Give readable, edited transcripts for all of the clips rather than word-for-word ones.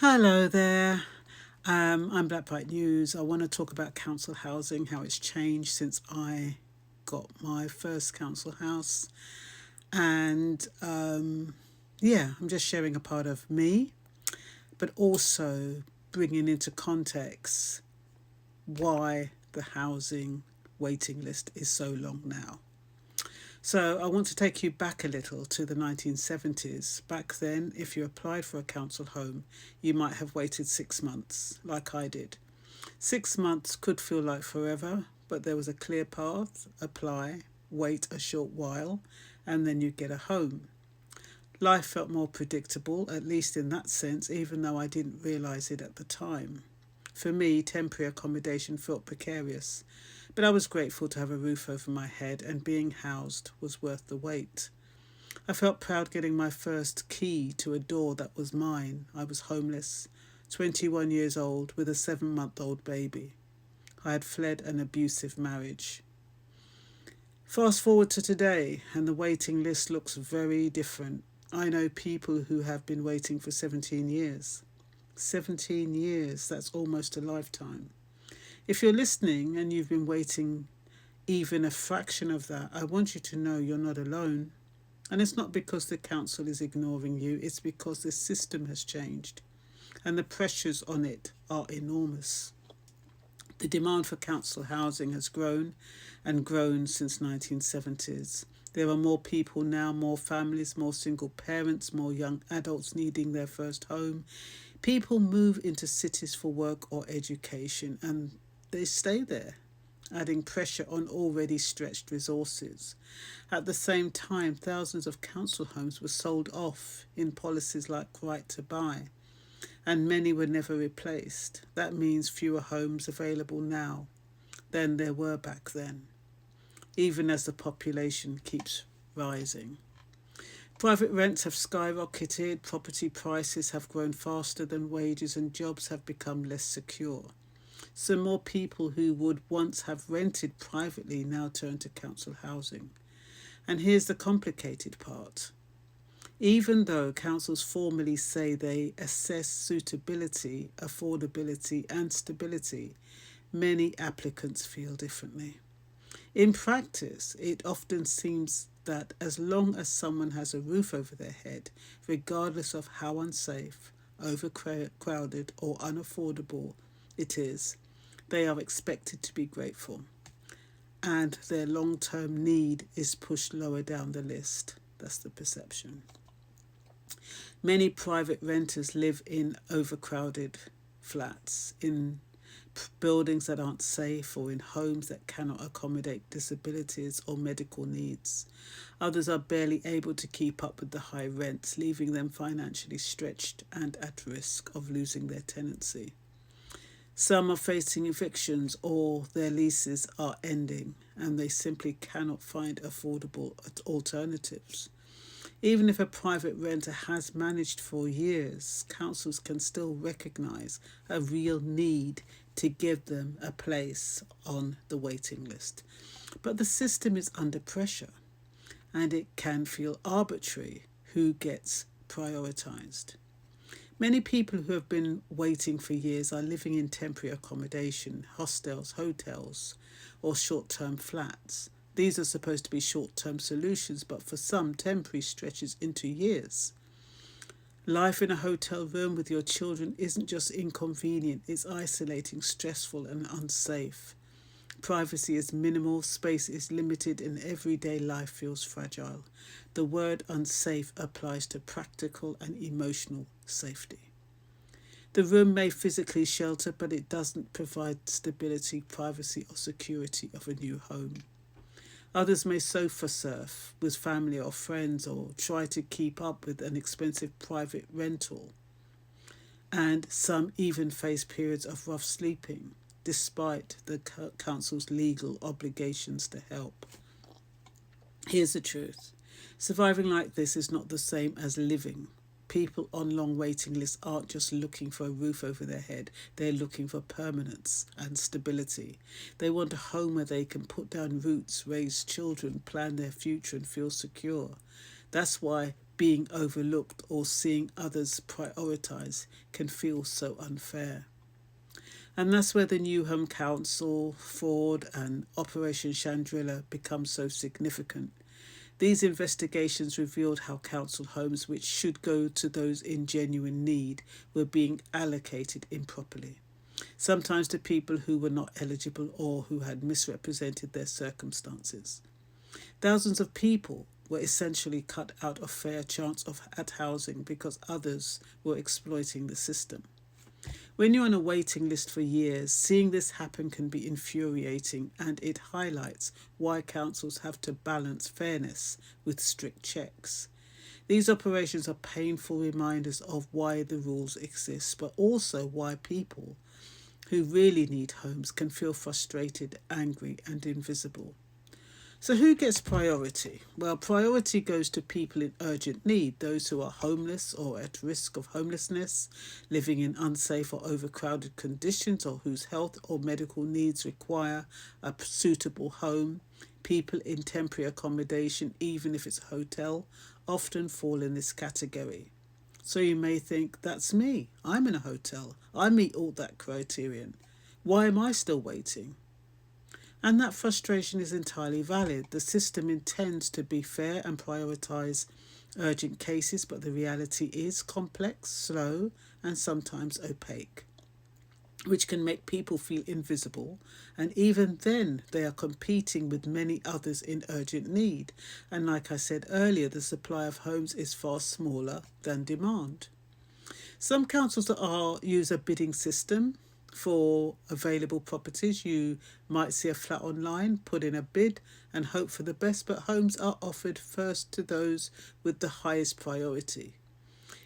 Hello there. I'm Black Bright News. I want to talk about council housing, how it's changed since I got my first council house. And I'm just sharing a part of me, but also bringing into context why the housing waiting list is so long now. So I want to take you back a little to the 1970s. Back then, if you applied for a council home, you might have waited 6 months, like I did. 6 months could feel like forever, but there was a clear path: apply, wait a short while, and then you get a home. Life felt more predictable, at least in that sense, even though I didn't realise it at the time. For me, temporary accommodation felt precarious, but I was grateful to have a roof over my head, and being housed was worth the wait. I felt proud getting my first key to a door that was mine. I was homeless, 21 years old, with a 7-month-old baby. I had fled an abusive marriage. Fast forward to today, and the waiting list looks very different. I know people who have been waiting for 17 years. 17 years, that's almost a lifetime. If you're listening and you've been waiting even a fraction of that, I want you to know you're not alone. And it's not because the council is ignoring you, it's because the system has changed and the pressures on it are enormous. The demand for council housing has grown and grown since 1970s. There are more people now, more families, more single parents, more young adults needing their first home. People move into cities for work or education, and they stay there, adding pressure on already stretched resources. At the same time, thousands of council homes were sold off in policies like right to buy, and many were never replaced. That means fewer homes available now than there were back then, even as the population keeps rising. Private rents have skyrocketed, property prices have grown faster than wages, and jobs have become less secure. So more people who would once have rented privately now turn to council housing. And here's the complicated part. Even though councils formally say they assess suitability, affordability, and stability, many applicants feel differently. In practice, it often seems that as long as someone has a roof over their head, regardless of how unsafe, overcrowded, or unaffordable it is, they are expected to be grateful, and their long term need is pushed lower down the list. That's the perception. Many private renters live in overcrowded flats, in buildings that aren't safe, or in homes that cannot accommodate disabilities or medical needs. Others are barely able to keep up with the high rents, leaving them financially stretched and at risk of losing their tenancy. Some are facing evictions or their leases are ending and they simply cannot find affordable alternatives. Even if a private renter has managed for years, councils can still recognise a real need to give them a place on the waiting list. But the system is under pressure and it can feel arbitrary who gets prioritised. Many people who have been waiting for years are living in temporary accommodation, hostels, hotels, or short term flats. These are supposed to be short term solutions, but for some, temporary stretches into years. Life in a hotel room with your children isn't just inconvenient, it's isolating, stressful, and unsafe. Privacy is minimal, space is limited, and everyday life feels fragile. The word unsafe applies to practical and emotional safety. The room may physically shelter, but it doesn't provide stability, privacy, or security of a new home. Others may sofa surf with family or friends or try to keep up with an expensive private rental. And some even face periods of rough sleeping, despite the council's legal obligations to help. Here's the truth. Surviving like this is not the same as living. People on long waiting lists aren't just looking for a roof over their head, they're looking for permanence and stability. They want a home where they can put down roots, raise children, plan their future, and feel secure. That's why being overlooked or seeing others prioritised can feel so unfair. And that's where the New Home Council, fraud, and Operation Chandrilla become so significant. These investigations revealed how council homes, which should go to those in genuine need, were being allocated improperly, sometimes to people who were not eligible or who had misrepresented their circumstances. Thousands of people were essentially cut out of fair chance at housing because others were exploiting the system. When you're on a waiting list for years, seeing this happen can be infuriating, and it highlights why councils have to balance fairness with strict checks. These operations are painful reminders of why the rules exist, but also why people who really need homes can feel frustrated, angry, and invisible. So who gets priority? Well, priority goes to people in urgent need, those who are homeless or at risk of homelessness, living in unsafe or overcrowded conditions, or whose health or medical needs require a suitable home. People in temporary accommodation, even if it's a hotel, often fall in this category. So you may think, that's me. I'm in a hotel. I meet all that criterion. Why am I still waiting? And that frustration is entirely valid. The system intends to be fair and prioritise urgent cases, but the reality is complex, slow, and sometimes opaque, which can make people feel invisible. And even then, they are competing with many others in urgent need. And like I said earlier, the supply of homes is far smaller than demand. Some councils use a bidding system for available properties. You might see a flat online, put in a bid and hope for the best, but homes are offered first to those with the highest priority.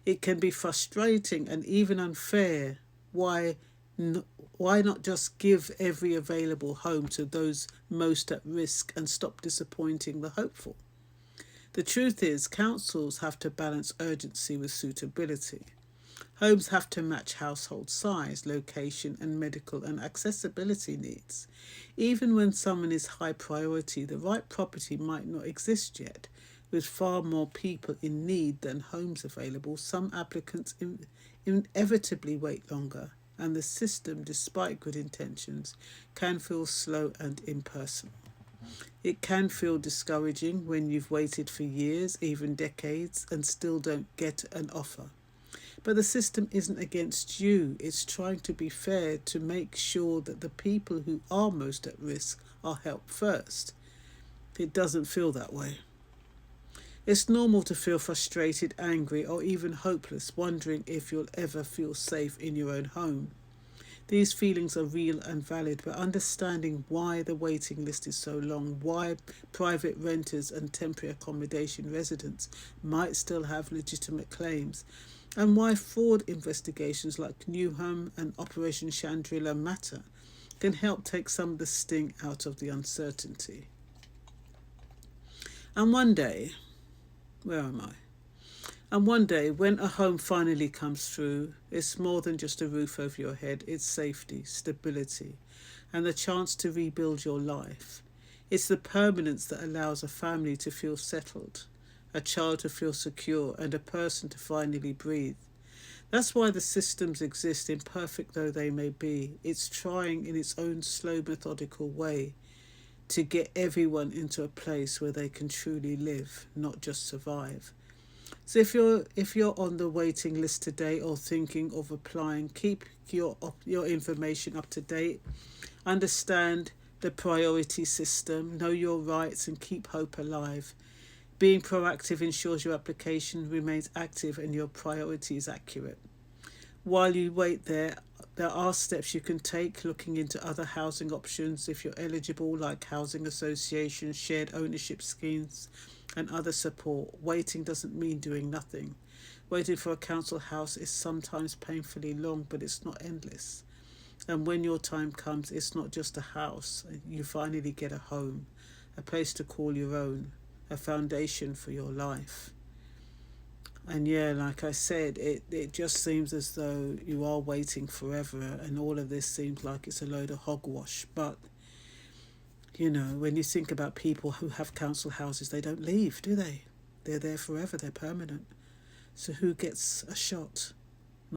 It can be frustrating and even unfair. Why not just give every available home to those most at risk and stop disappointing the hopeful? The truth is, councils have to balance urgency with suitability. Homes have to match household size, location, and medical and accessibility needs. Even when someone is high priority, the right property might not exist yet. With far more people in need than homes available, some applicants inevitably wait longer, and the system, despite good intentions, can feel slow and impersonal. It can feel discouraging when you've waited for years, even decades, and still don't get an offer. But the system isn't against you. It's trying to be fair to make sure that the people who are most at risk are helped first. It doesn't feel that way. It's normal to feel frustrated, angry, or even hopeless, wondering if you'll ever feel safe in your own home. These feelings are real and valid, but understanding why the waiting list is so long, why private renters and temporary accommodation residents might still have legitimate claims, and why fraud investigations like New Home and Operation Chandrilla matter, can help take some of the sting out of the uncertainty. And one day, where am I? And one day, when a home finally comes through, it's more than just a roof over your head. It's safety, stability, and the chance to rebuild your life. It's the permanence that allows a family to feel settled, a child to feel secure, and a person to finally breathe. That's why the systems exist, imperfect though they may be. It's trying in its own slow, methodical way to get everyone into a place where they can truly live, not just survive. So if you're on the waiting list today or thinking of applying, keep your information up to date. Understand the priority system, know your rights, and keep hope alive. Being proactive ensures your application remains active and your priority is accurate. While you wait there are steps you can take, looking into other housing options if you're eligible, like housing associations, shared ownership schemes, and other support. Waiting doesn't mean doing nothing. Waiting for a council house is sometimes painfully long, but it's not endless. And when your time comes, it's not just a house. You finally get a home, a place to call your own, a foundation for your life. And yeah, like I said, it just seems as though you are waiting forever, and all of this seems like it's a load of hogwash. But you know, when you think about people who have council houses, they don't leave, do they? They're there forever. They're permanent. So who gets a shot?